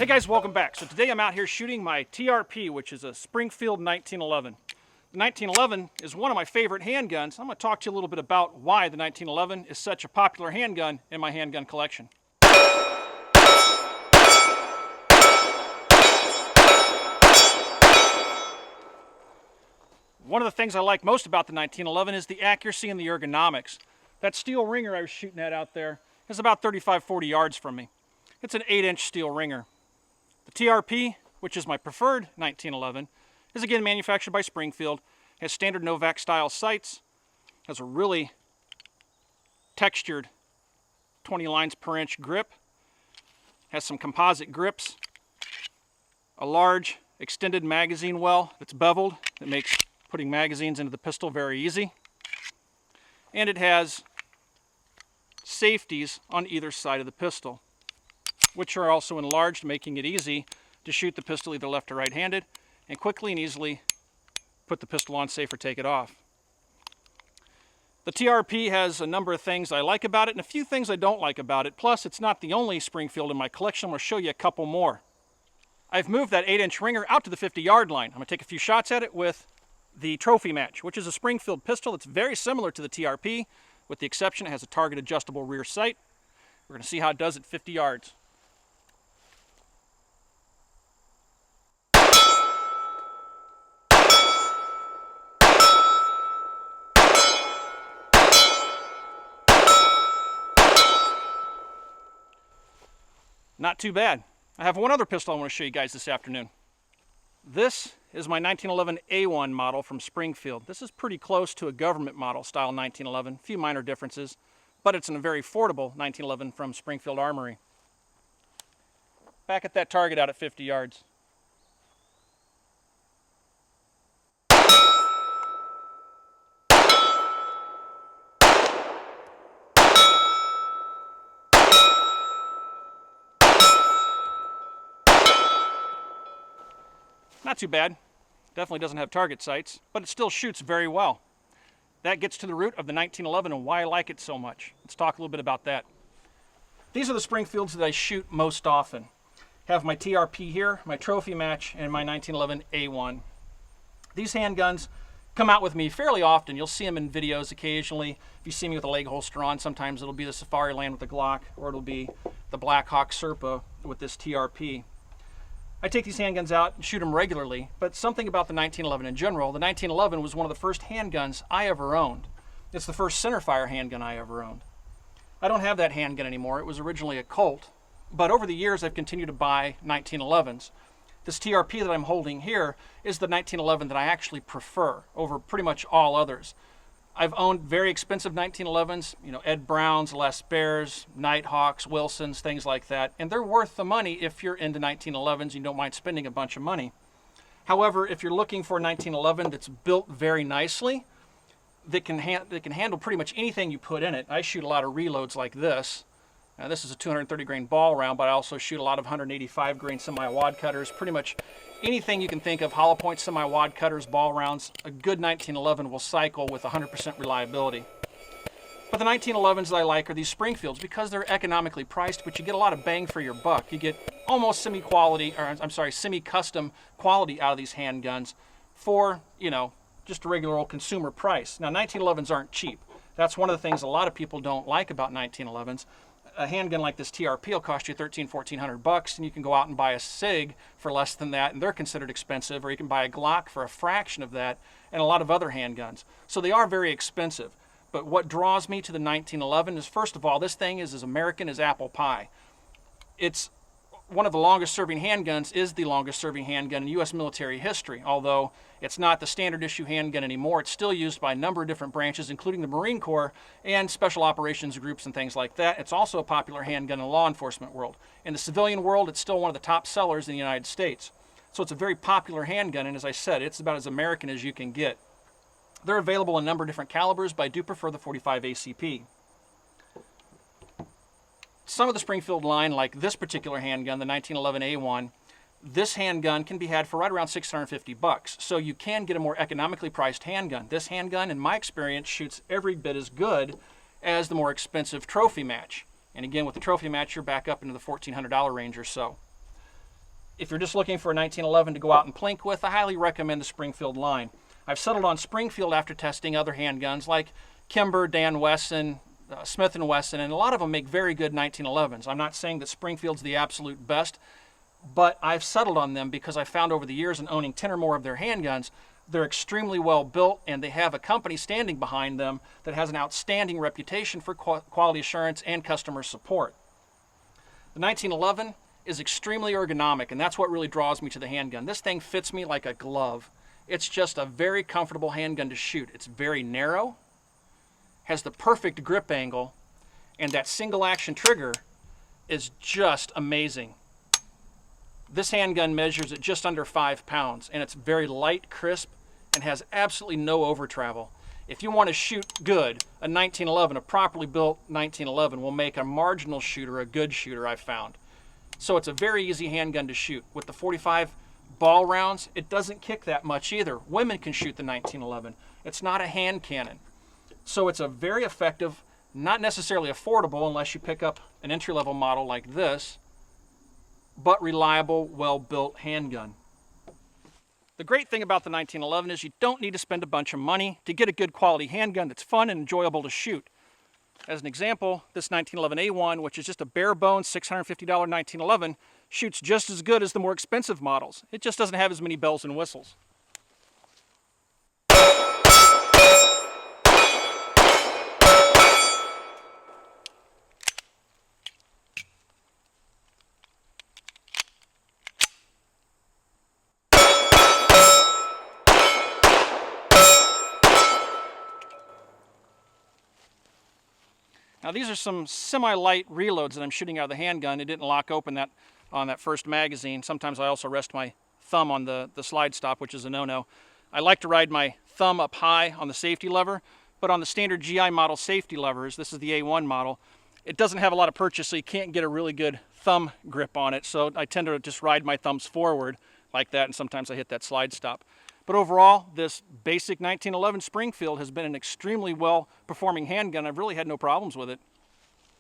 guys, welcome back. So today I'm out here shooting my TRP, which is a Springfield 1911. The 1911 is one of my favorite handguns. I'm going to talk to you a little bit about why the 1911 is such a popular handgun in my handgun collection. One of the things I like most about the 1911 is the accuracy and the ergonomics. That steel ringer I was shooting at out there is about 35-40 yards from me. It's an 8-inch steel ringer. The TRP, which is my preferred 1911, is again manufactured by Springfield, has standard Novak style sights, has a really textured 20 lines per inch grip, has some composite grips, a large extended magazine well that's beveled that makes putting magazines into the pistol very easy, and it has safeties on either side of the pistol, which are also enlarged, making it easy to shoot the pistol either left or right-handed and quickly and easily put the pistol on safe or take it off. The TRP has a number of things I like about it and a few things I don't like about it. Plus, it's not the only Springfield in my collection. I'm going to show you a couple more. I've moved that 8-inch ringer out to the 50-yard line. I'm going to take a few shots at it with the Trophy Match, which is a Springfield pistol that's very similar to the TRP, with the exception it has a target adjustable rear sight. We're going to see how it does at 50 yards. Not too bad. I have one other pistol I want to show you guys this afternoon. This is my 1911 A1 model from Springfield. This is pretty close to a government model style 1911, a few minor differences, but it's a very affordable 1911 from Springfield Armory. Back at that target out at 50 yards. Not too bad. Definitely doesn't have target sights, but it still shoots very well. That gets to the root of the 1911 and why I like it so much. Let's talk a little bit about that. These are the Springfields that I shoot most often. Have my TRP here, my Trophy Match, and my 1911 A1. These handguns come out with me fairly often. You'll see them in videos occasionally. If you see me with a leg holster on, sometimes it'll be the Safariland with the Glock, or it'll be the Black Hawk Serpa with this TRP. I take these handguns out and shoot them regularly, but something about the 1911 in general, the 1911 was one of the first handguns I ever owned. It's the first centerfire handgun I ever owned. I don't have that handgun anymore. It was originally a Colt, but over the years I've continued to buy 1911s. This TRP that I'm holding here is the 1911 that I actually prefer over pretty much all others. I've owned very expensive 1911s, Ed Brown's, Les Baers, Nighthawks, Wilsons, things like that, and they're worth the money if you're into 1911s and you don't mind spending a bunch of money. However, if you're looking for a 1911 that's built very nicely, that can handle pretty much anything you put in it. I shoot a lot of reloads like this. Now, this is a 230 grain ball round, but I also shoot a lot of 185 grain semi-wad cutters. Pretty much anything you can think of, hollow point semi-wad cutters, ball rounds, a good 1911 will cycle with 100% reliability. But the 1911s that I like are these Springfields because they're economically priced, but you get a lot of bang for your buck. You get almost semi-custom quality out of these handguns for, just a regular old consumer price. Now, 1911s aren't cheap. That's one of the things a lot of people don't like about 1911s. A handgun like this TRP will cost you $1,300-1,400, and you can go out and buy a SIG for less than that, and they're considered expensive, or you can buy a Glock for a fraction of that, and a lot of other handguns. So they are very expensive. But what draws me to the 1911 is, first of all, this thing is as American as apple pie. It's one of the longest serving handguns, is the longest serving handgun in U.S. military history. Although it's not the standard issue handgun anymore, it's still used by a number of different branches, including the Marine Corps and special operations groups and things like that. It's also a popular handgun in the law enforcement world. In the civilian world, it's still one of the top sellers in the United States. So it's a very popular handgun, and as I said, it's about as American as you can get. They're available in a number of different calibers, but I do prefer the .45 ACP. Some of the Springfield line, like this particular handgun, the 1911 A1, this handgun can be had for right around $650. So you can get a more economically priced handgun. This handgun, in my experience, shoots every bit as good as the more expensive Trophy Match. And again, with the Trophy Match, you're back up into the $1,400 range or so. if you're just looking for a 1911 to go out and plink with, I highly recommend the Springfield line. I've settled on Springfield after testing other handguns like Kimber, Dan Wesson, Smith & Wesson, and a lot of them make very good 1911s. I'm not saying that Springfield's the absolute best, but I've settled on them because I found over the years in owning 10 or more of their handguns, they're extremely well built, and they have a company standing behind them that has an outstanding reputation for quality assurance and customer support. The 1911 is extremely ergonomic, and that's what really draws me to the handgun. This thing fits me like a glove. It's just a very comfortable handgun to shoot. It's very narrow, has the perfect grip angle, and that single action trigger is just amazing. This handgun measures at just under 5 pounds, and it's very light, crisp, and has absolutely no over travel. If you want to shoot good, a 1911, a properly built 1911 will make a marginal shooter a good shooter, I've found. So it's a very easy handgun to shoot. With the 45 ball rounds, it doesn't kick that much either. Women can shoot the 1911. It's not a hand cannon. So it's a very effective, not necessarily affordable unless you pick up an entry-level model like this, but reliable, well-built handgun. The great thing about the 1911 is you don't need to spend a bunch of money to get a good quality handgun that's fun and enjoyable to shoot. As an example, this 1911A1, which is just a bare-bones $650 1911, shoots just as good as the more expensive models. It just doesn't have as many bells and whistles. Now these are some semi-light reloads that I'm shooting out of the handgun. It didn't lock open on that first magazine. Sometimes I also rest my thumb on the slide stop, which is a no-no. I like to ride my thumb up high on the safety lever, but on the standard GI model safety levers, this is the A1 model, it doesn't have a lot of purchase, so you can't get a really good thumb grip on it. So I tend to just ride my thumbs forward like that, and sometimes I hit that slide stop. But overall, this basic 1911 Springfield has been an extremely well-performing handgun. I've really had no problems with it.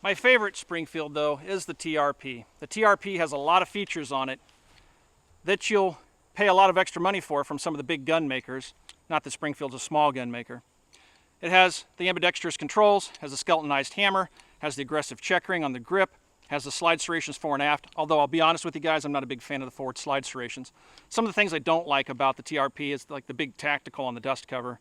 My favorite Springfield, though, is the TRP. The TRP has a lot of features on it that you'll pay a lot of extra money for from some of the big gun makers. Not that Springfield's a small gun maker. It has the ambidextrous controls, has a skeletonized hammer, has the aggressive checkering on the grip, has the slide serrations fore and aft, although I'll be honest with you guys, I'm not a big fan of the forward slide serrations. Some of the things I don't like about the TRP is like the big tactical on the dust cover.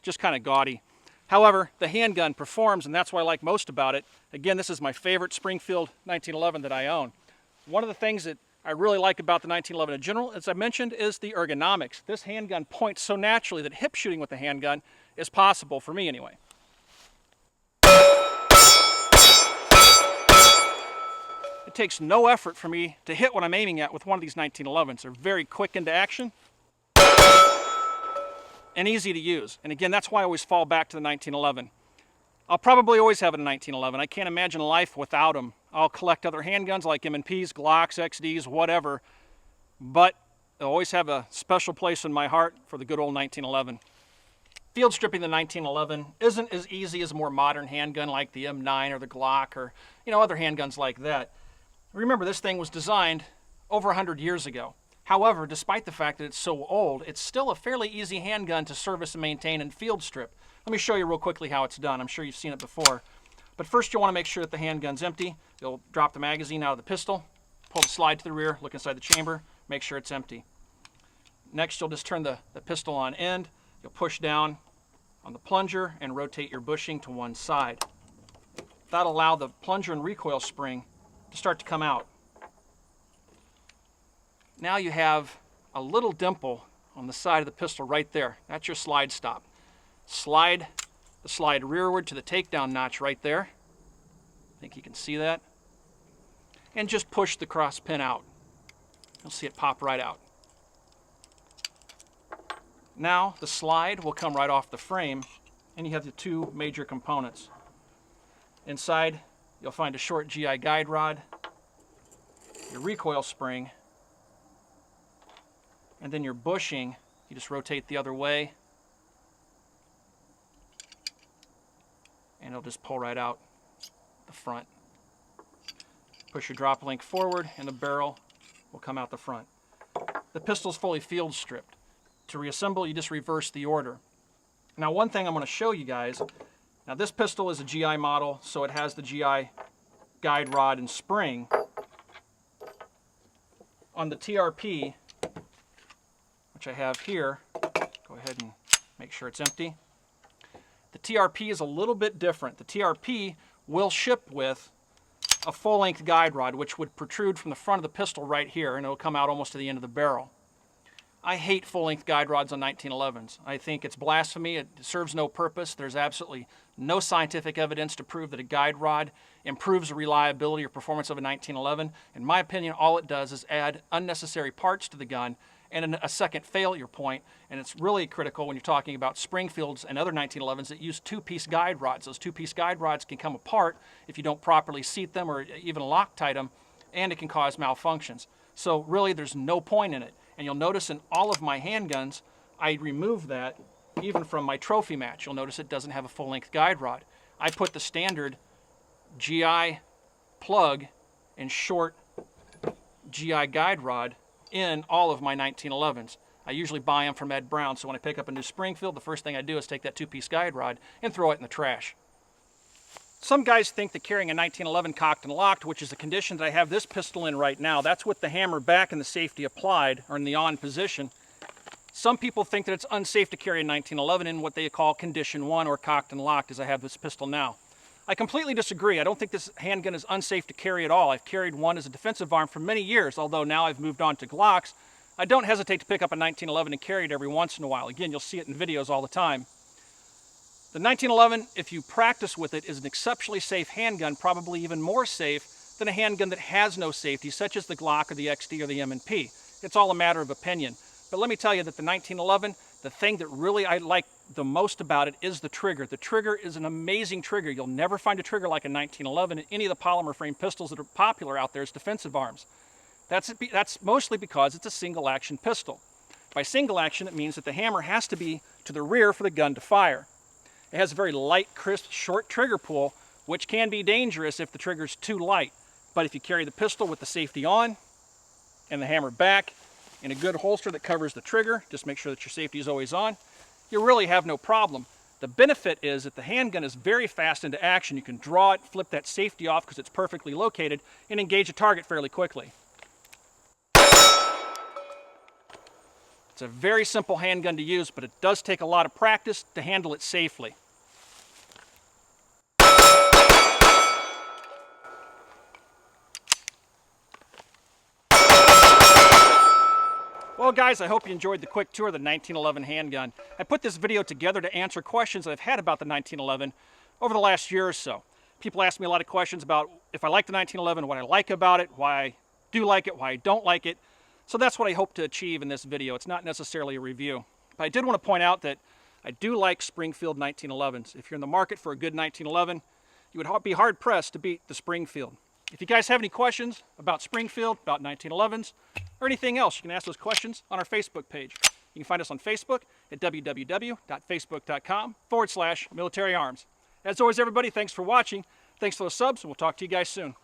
Just kind of gaudy. However, the handgun performs, and that's what I like most about it. Again, this is my favorite Springfield 1911 that I own. One of the things that I really like about the 1911 in general, as I mentioned, is the ergonomics. This handgun points so naturally that hip shooting with the handgun is possible, for me anyway. It takes no effort for me to hit what I'm aiming at with one of these 1911s. They're very quick into action and easy to use. And again, that's why I always fall back to the 1911. I'll probably always have it in 1911. I can't imagine life without them. I'll collect other handguns like M&Ps, Glocks, XDs, whatever, but they'll always have a special place in my heart for the good old 1911. Field stripping the 1911 isn't as easy as a more modern handgun like the M9 or the Glock or other handguns like that. Remember, this thing was designed over 100 years ago. However, despite the fact that it's so old, it's still a fairly easy handgun to service and maintain and field strip. Let me show you real quickly how it's done. I'm sure you've seen it before. But first you'll want to make sure that the handgun's empty. You'll drop the magazine out of the pistol, pull the slide to the rear, look inside the chamber, make sure it's empty. Next you'll just turn the pistol on end. You'll push down on the plunger and rotate your bushing to one side. That'll allow the plunger and recoil spring to start to come out. Now you have a little dimple on the side of the pistol right there. That's your slide stop. Slide the slide rearward to the takedown notch right there. I think you can see that. And just push the cross pin out. You'll see it pop right out. Now the slide will come right off the frame, and you have the two major components. Inside you'll find a short GI guide rod, your recoil spring, and then your bushing. You just rotate the other way and it'll just pull right out the front. Push your drop link forward and the barrel will come out the front. The pistol's fully field stripped. To reassemble, you just reverse the order. Now, one thing I'm going to show you guys, now this pistol is a GI model, so it has the GI guide rod and spring. On the TRP, which I have here, go ahead and make sure it's empty. The TRP is a little bit different. The TRP will ship with a full-length guide rod, which would protrude from the front of the pistol right here, and it'll come out almost to the end of the barrel. I hate full-length guide rods on 1911s. I think it's blasphemy. It serves no purpose. There's absolutely no scientific evidence to prove that a guide rod improves the reliability or performance of a 1911. In my opinion, all it does is add unnecessary parts to the gun and a second failure point, and it's really critical when you're talking about Springfields and other 1911s that use two-piece guide rods. Those two-piece guide rods can come apart if you don't properly seat them or even Loctite them, and it can cause malfunctions. So really, there's no point in it. And you'll notice in all of my handguns, I remove that even from my trophy match. You'll notice it doesn't have a full-length guide rod. I put the standard GI plug and short GI guide rod in all of my 1911s. I usually buy them from Ed Brown, so when I pick up a new Springfield, the first thing I do is take that two-piece guide rod and throw it in the trash. Some guys think that carrying a 1911 cocked and locked, which is the condition that I have this pistol in right now, that's with the hammer back and the safety applied, or in the on position. Some people think that it's unsafe to carry a 1911 in what they call condition 1 or cocked and locked, as I have this pistol now. I completely disagree. I don't think this handgun is unsafe to carry at all. I've carried one as a defensive arm for many years, although now I've moved on to Glocks. I don't hesitate to pick up a 1911 and carry it every once in a while. Again, you'll see it in videos all the time. The 1911, if you practice with it, is an exceptionally safe handgun, probably even more safe than a handgun that has no safety, such as the Glock or the XD or the M&P. It's all a matter of opinion. But let me tell you that the 1911, the thing that really I like the most about it is the trigger. The trigger is an amazing trigger. You'll never find a trigger like a 1911 in any of the polymer frame pistols that are popular out there as defensive arms. That's mostly because it's a single action pistol. By single action, it means that the hammer has to be to the rear for the gun to fire. It has a very light, crisp, short trigger pull, which can be dangerous if the trigger's too light. But if you carry the pistol with the safety on and the hammer back in a good holster that covers the trigger, just make sure that your safety is always on, you really have no problem. The benefit is that the handgun is very fast into action. You can draw it, flip that safety off because it's perfectly located, and engage a target fairly quickly. It's a very simple handgun to use, but it does take a lot of practice to handle it safely. Well guys, I hope you enjoyed the quick tour of the 1911 handgun. I put this video together to answer questions that I've had about the 1911 over the last year or so. People ask me a lot of questions about if I like the 1911, what I like about it, why I do like it, why I don't like it. So that's what I hope to achieve in this video. It's not necessarily a review. But I did want to point out that I do like Springfield 1911s. If you're in the market for a good 1911, you would be hard-pressed to beat the Springfield. If you guys have any questions about Springfield, about 1911s, or anything else, you can ask those questions on our Facebook page. You can find us on Facebook at www.facebook.com/militaryarms. As always, everybody, thanks for watching. Thanks for the subs, and we'll talk to you guys soon.